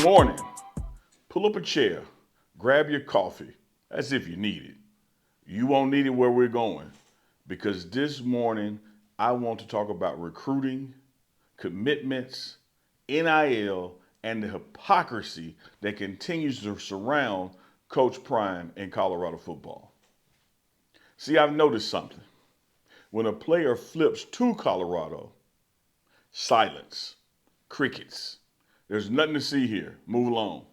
morning. Pull up a chair, grab your coffee, as if you need it. You won't need it where we're going because this morning I want to talk about recruiting, commitments, NIL, and the hypocrisy that continues to surround Coach Prime in Colorado football. See, I've noticed something. When a player flips to Colorado, silence, crickets. There's nothing to see here. Move along.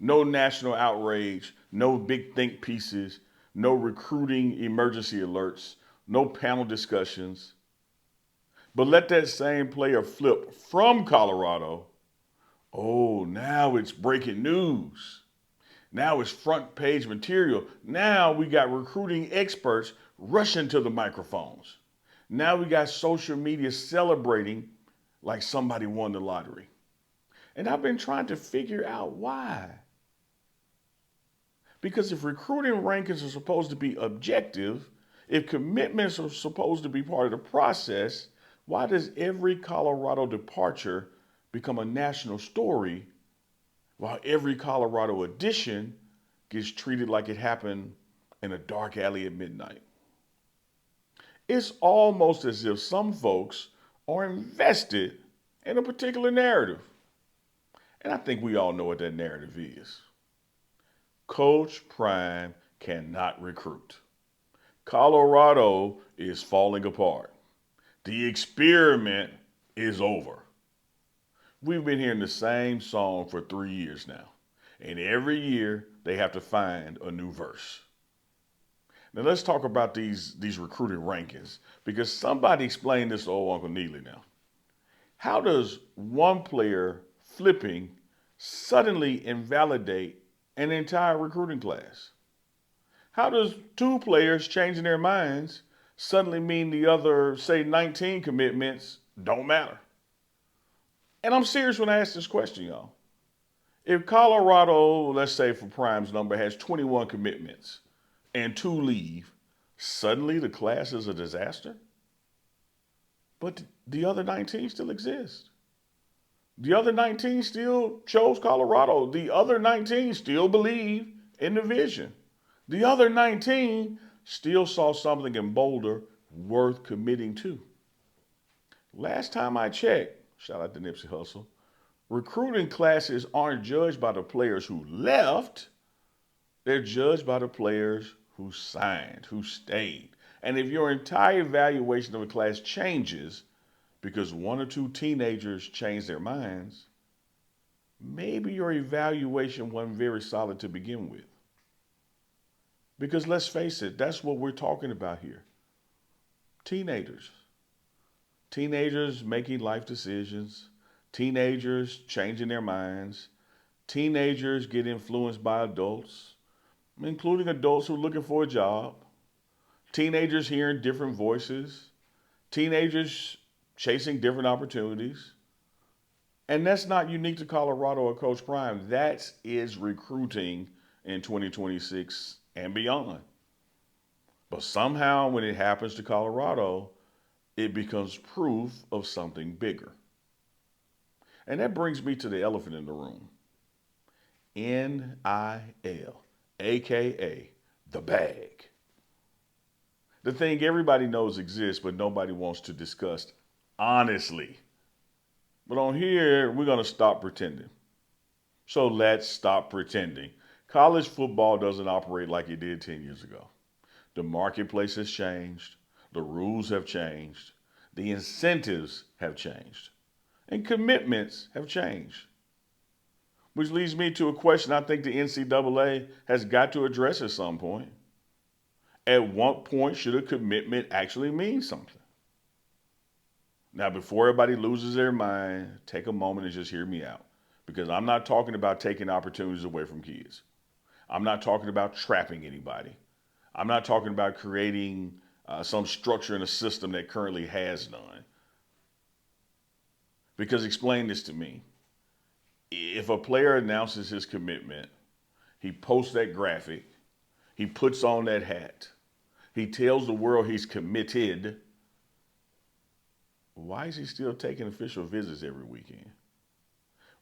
No national outrage, no big think pieces, no recruiting emergency alerts, no panel discussions. But let that same player flip from Colorado. Oh, now it's breaking news. Now it's front page material. Now we got recruiting experts rushing to the microphones. Now we got social media celebrating like somebody won the lottery. And I've been trying to figure out why. Because if recruiting rankings are supposed to be objective, if commitments are supposed to be part of the process, why does every Colorado departure become a national story while every Colorado addition gets treated like it happened in a dark alley at midnight? It's almost as if some folks are invested in a particular narrative. And I think we all know what that narrative is. Coach Prime cannot recruit. Colorado is falling apart. The experiment is over. We've been hearing the same song for 3 years now. And every year they have to find a new verse. Now let's talk about these recruiting rankings because somebody explained this to old Uncle Neely now. How does one player flipping suddenly invalidate an entire recruiting class? How does two players changing their minds suddenly mean the other, say, 19 commitments don't matter? And I'm serious when I ask this question, y'all. If Colorado, let's say for Prime's number, has 21 commitments and 2 leave, suddenly the class is a disaster? But the other 19 still exist. The other 19 still chose Colorado. The other 19 still believe in the vision. The other 19 still saw something in Boulder worth committing to. Last time I checked, shout out to Nipsey Hussle, recruiting classes aren't judged by the players who left. They're judged by the players who signed, who stayed. And if your entire evaluation of a class changes because 1 or 2 teenagers changed their minds, maybe your evaluation wasn't very solid to begin with. Because let's face it, that's what we're talking about here. Teenagers. Teenagers making life decisions. Teenagers changing their minds. Teenagers get influenced by adults, including adults who are looking for a job. Teenagers hearing different voices. Teenagers chasing different opportunities. And that's not unique to Colorado or Coach Prime. That is recruiting in 2026 and beyond. But somehow when it happens to Colorado, it becomes proof of something bigger. And that brings me to the elephant in the room. NIL, aka the bag. The thing everybody knows exists, but nobody wants to discuss honestly. But on here, we're going to stop pretending. So let's stop pretending. College football doesn't operate like it did 10 years ago. The marketplace has changed. The rules have changed. The incentives have changed. And commitments have changed. Which leads me to a question I think the NCAA has got to address at some point. At what point should a commitment actually mean something? Now, before everybody loses their mind, take a moment and just hear me out. Because I'm not talking about taking opportunities away from kids. I'm not talking about trapping anybody. I'm not talking about creating some structure in a system that currently has none. Because explain this to me. If a player announces his commitment, he posts that graphic, he puts on that hat, he tells the world he's committed, why is he still taking official visits every weekend?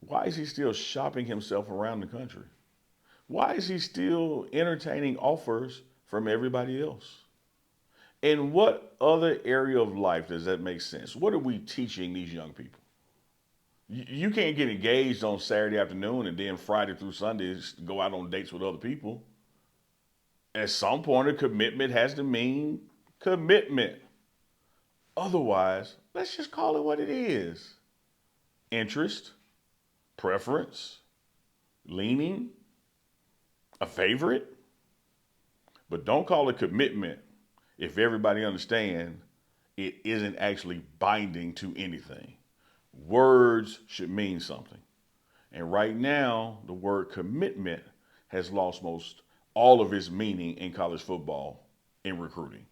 Why is he still shopping himself around the country? Why is he still entertaining offers from everybody else? In what other area of life does that make sense? What are we teaching these young people? You can't get engaged on Saturday afternoon and then Friday through Sundays go out on dates with other people. At some point, a commitment has to mean commitment. Otherwise, let's just call it what it is: interest, preference, leaning, a favorite. But don't call it commitment if everybody understands it isn't actually binding to anything. Words should mean something. And right now, the word commitment has lost most all of its meaning in college football in recruiting.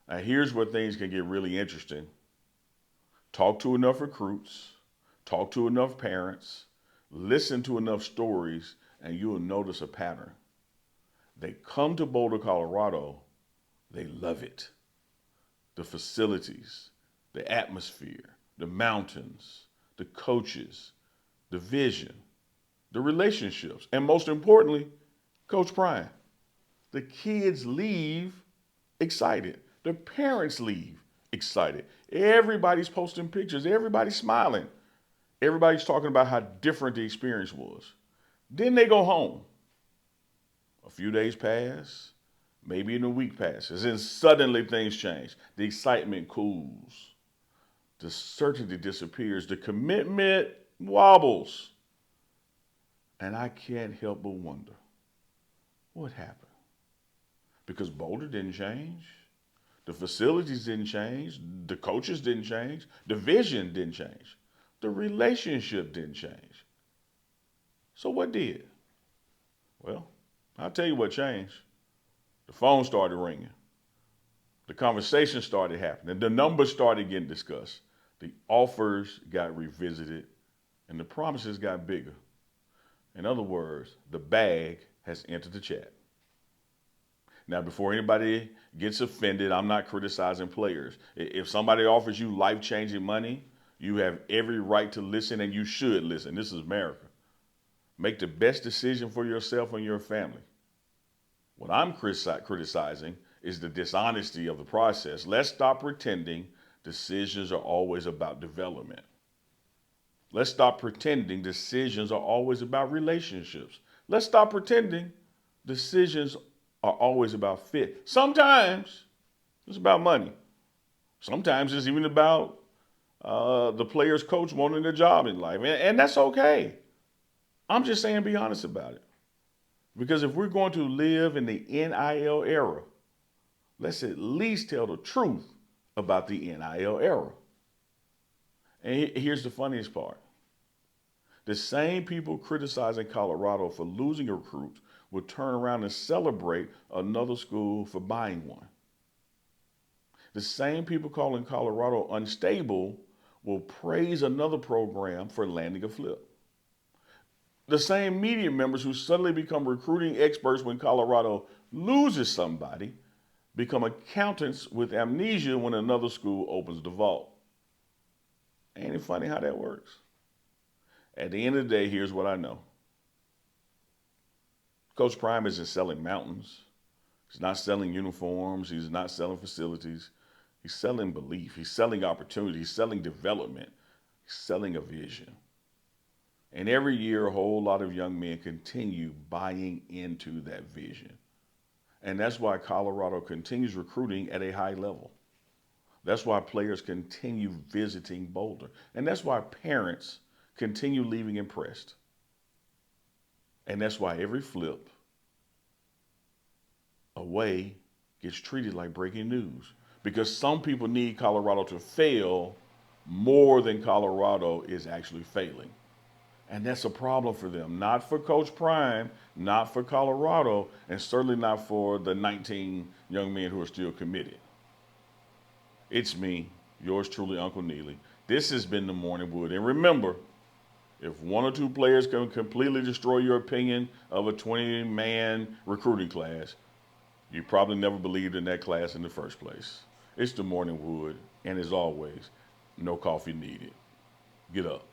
Now, here's where things can get really interesting. Talk to enough recruits, talk to enough parents, listen to enough stories, and you'll notice a pattern. They come to Boulder, Colorado, they love it. The facilities, the atmosphere, the mountains, the coaches, the vision, the relationships, and most importantly, Coach Prime. The kids leave excited. The parents leave excited. Everybody's posting pictures. Everybody's smiling. Everybody's talking about how different the experience was. Then they go home. A few days pass, maybe in a week passes, and suddenly things change. The excitement cools. The certainty disappears. The commitment wobbles. And I can't help but wonder, what happened? Because Boulder didn't change. The facilities didn't change. The coaches didn't change. The vision didn't change. The relationship didn't change. So what did? Well, I'll tell you what changed. The phone started ringing. The conversation started happening. The numbers started getting discussed. The offers got revisited. And the promises got bigger. In other words, the bag has entered the chat. Now, before anybody gets offended, I'm not criticizing players. If somebody offers you life-changing money, you have every right to listen, and you should listen. This is America. Make the best decision for yourself and your family. What I'm criticizing is the dishonesty of the process. Let's stop pretending decisions are always about development. Let's stop pretending decisions are always about relationships. Let's stop pretending decisions are always about fit. Sometimes it's about money. Sometimes it's even about the player's coach wanting a job in life. And that's okay. I'm just saying be honest about it. Because if we're going to live in the NIL era, let's at least tell the truth about the NIL era. And here's the funniest part. The same people criticizing Colorado for losing a recruit will turn around and celebrate another school for buying one. The same people calling Colorado unstable will praise another program for landing a flip. The same media members who suddenly become recruiting experts when Colorado loses somebody become accountants with amnesia when another school opens the vault. Ain't it funny how that works? At the end of the day, here's what I know. Coach Prime isn't selling mountains. He's not selling uniforms. He's not selling facilities. He's selling belief. He's selling opportunity. He's selling development. He's selling a vision. And every year, a whole lot of young men continue buying into that vision. And that's why Colorado continues recruiting at a high level. That's why players continue visiting Boulder. And that's why parents continue leaving impressed. And that's why every flip away gets treated like breaking news. Because some people need Colorado to fail more than Colorado is actually failing. And that's a problem for them. Not for Coach Prime, not for Colorado, and certainly not for the 19 young men who are still committed. It's me, yours truly, Uncle Neely. This has been The Morning Wood. And remember, if one or two players can completely destroy your opinion of a 20-man recruiting class, you probably never believed in that class in the first place. It's The Morning Wood, and as always, no coffee needed. Get up.